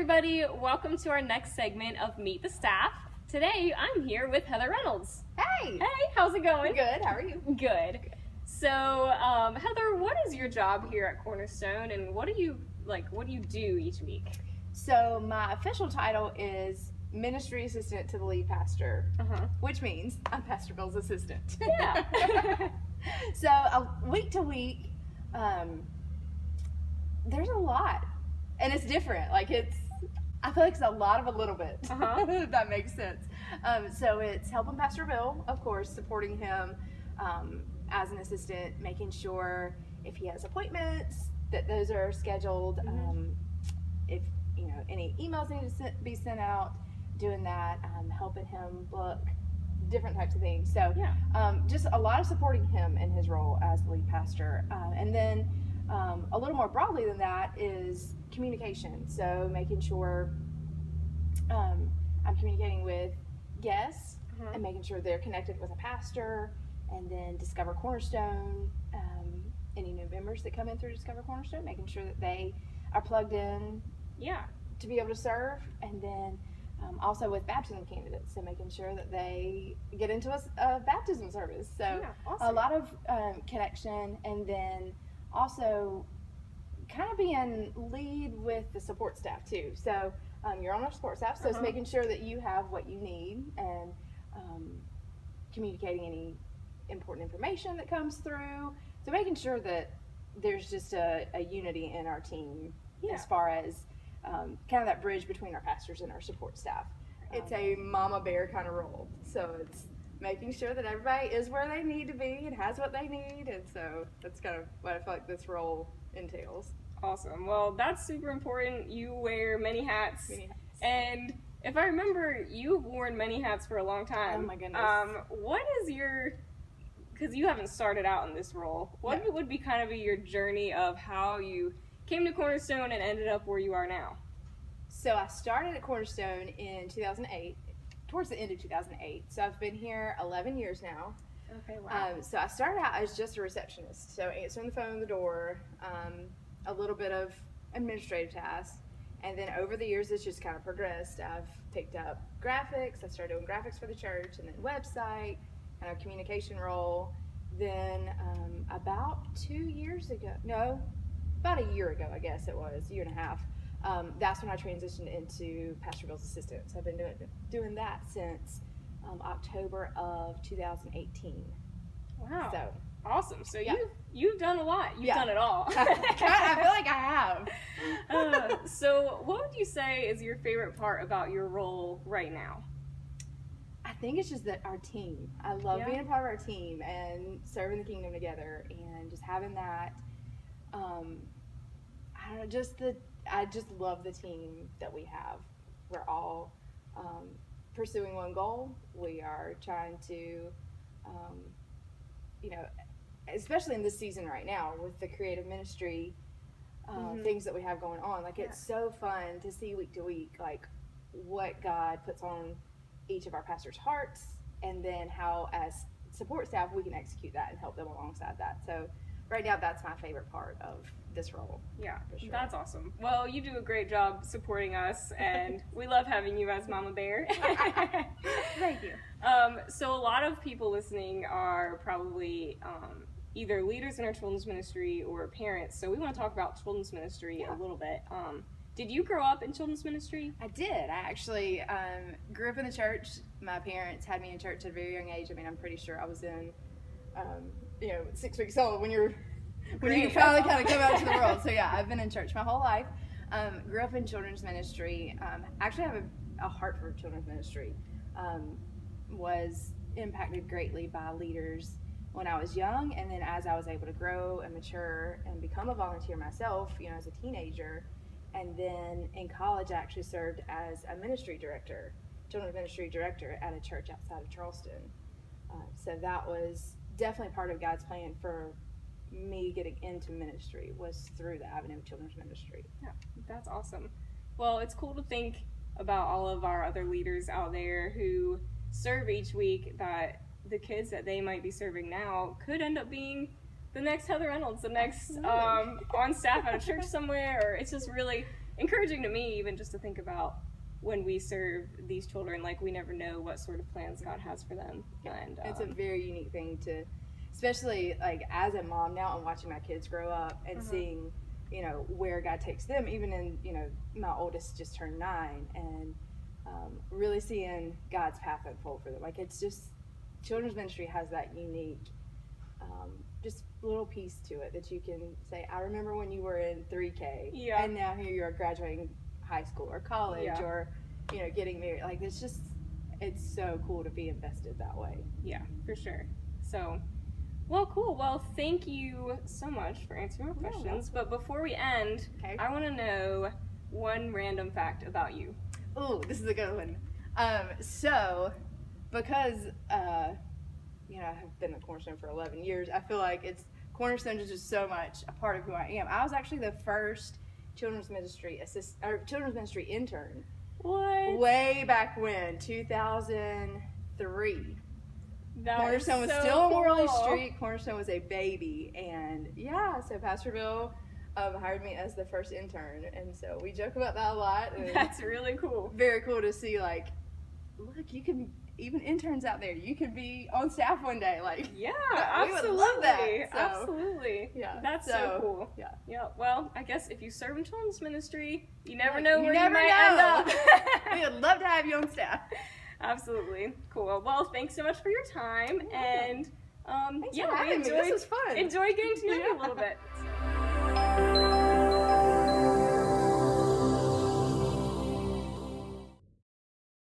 everybody, welcome to our next segment of Meet the Staff. Today I'm here with Heather Reynolds. Hey! Hey, how's it going? Good, how are you? Good. So, Heather, what is your job here at Cornerstone, and what do you do each week? So my official title is Ministry Assistant to the Lead Pastor, which means I'm Pastor Bill's assistant. Yeah. So week to week, there's a lot, and it's different. I feel like it's a lot of a little bit, if that makes sense. So it's helping Pastor Bill, of course, supporting him as an assistant, making sure if he has appointments that those are scheduled, if any emails need to be sent out, doing that, helping him book different types of things. So just a lot of supporting him in his role as the lead pastor. And then a little more broadly than that is communication. So making sure I'm communicating with guests and making sure they're connected with a pastor, and then Discover Cornerstone, any new members that come in through Discover Cornerstone, making sure that they are plugged in to be able to serve, and then also with baptism candidates, so making sure that they get into a baptism service. So awesome. A lot of connection, and then also kind of being lead with the support staff too. So you're on our support staff, so it's making sure that you have what you need, and communicating any important information that comes through. So making sure that there's just a unity in our team as far as kind of that bridge between our pastors and our support staff. It's a mama bear kind of role. So it's making sure that everybody is where they need to be and has what they need. And so that's kind of what I feel like this role entails. Awesome. Well, that's super important. You wear many hats. And if I remember, you've worn many hats for a long time. Oh my goodness. What is because you haven't started out in this role, what would be kind of your journey of how you came to Cornerstone and ended up where you are now? So I started at Cornerstone in 2008, towards the end of 2008. So I've been here 11 years now. Okay, wow. So I started out as just a receptionist, so answering the phone at the door, a little bit of administrative tasks, and then over the years it's just kind of progressed. I've picked up graphics. I started doing graphics for the church, and then website, kind of communication role. Then about about a year ago, I guess it was, a year and a half, that's when I transitioned into Pastor Bill's assistant. So I've been doing that since October of 2018. Wow. So awesome. So you've done a lot. You've done it all. I feel like I have. So what would you say is your favorite part about your role right now? I think it's just that our team. I love being a part of our team and serving the kingdom together, and just having that. I just love the team that we have. We're all pursuing one goal. We are trying to, especially in this season right now with the creative ministry things that we have going on. It's so fun to see week to week, what God puts on each of our pastors' hearts, and then how as support staff we can execute that and help them alongside that. So right now that's my favorite part of this role. Yeah, for sure. That's awesome. Well, you do a great job supporting us, and we love having you as Mama Bear. Thank you. So a lot of people listening are probably either leaders in our children's ministry or parents, so we want to talk about children's ministry a little bit. Did you grow up in children's ministry? I did. I actually grew up in the church. My parents had me in church at a very young age. I mean, I'm pretty sure I was in, 6 weeks old when you finally kind of come out to the world. So yeah, I've been in church my whole life. Grew up in children's ministry. Actually, I have a heart for children's ministry. Was impacted greatly by leaders when I was young, and then as I was able to grow and mature and become a volunteer myself, as a teenager. And then in college, I actually served as a children's ministry director at a church outside of Charleston. So that was definitely part of God's plan for me getting into ministry, was through the avenue of children's ministry. Yeah, that's awesome. Well, it's cool to think about all of our other leaders out there who serve each week, that the kids that they might be serving now could end up being the next Heather Reynolds, the next on staff at a church somewhere, or it's just really encouraging to me, even just to think about when we serve these children, like we never know what sort of plans God has for them. And it's a very unique thing to, especially like as a mom now, I'm watching my kids grow up and seeing, you know, where God takes them, even in, you know, my oldest just turned 9, and really seeing God's path unfold for them. Like, it's just, children's ministry has that unique, just little piece to it that you can say, I remember when you were in 3K, and now here you are graduating high school or college, or, you know, getting married. Like, it's just, it's so cool to be invested that way. Yeah, for sure. So, well, cool. Well, thank you so much for answering my questions. But before we end, I want to know one random fact about you. Ooh, this is a good one. So, because, you know, I have been at Cornerstone for 11 years, I feel like Cornerstone is just so much a part of who I am. I was actually the first children's ministry intern. What? Way back when, 2003. Cornerstone was still on Worley Street. Cornerstone was a baby, and so Pastor Bill hired me as the first intern, and so we joke about that a lot. And that's really cool. Very cool to see, like, look, you can, even interns out there, you can be on staff one day, like, absolutely. We would love that. So, absolutely. Yeah. That's so cool. Yeah. Yeah. Well, I guess if you serve in children's ministry, you never know where you might end up. We would love to have you on staff. Absolutely. Cool. Well, thanks so much for your time, and Thanks for having me. This was fun. Enjoy getting to know you a little bit.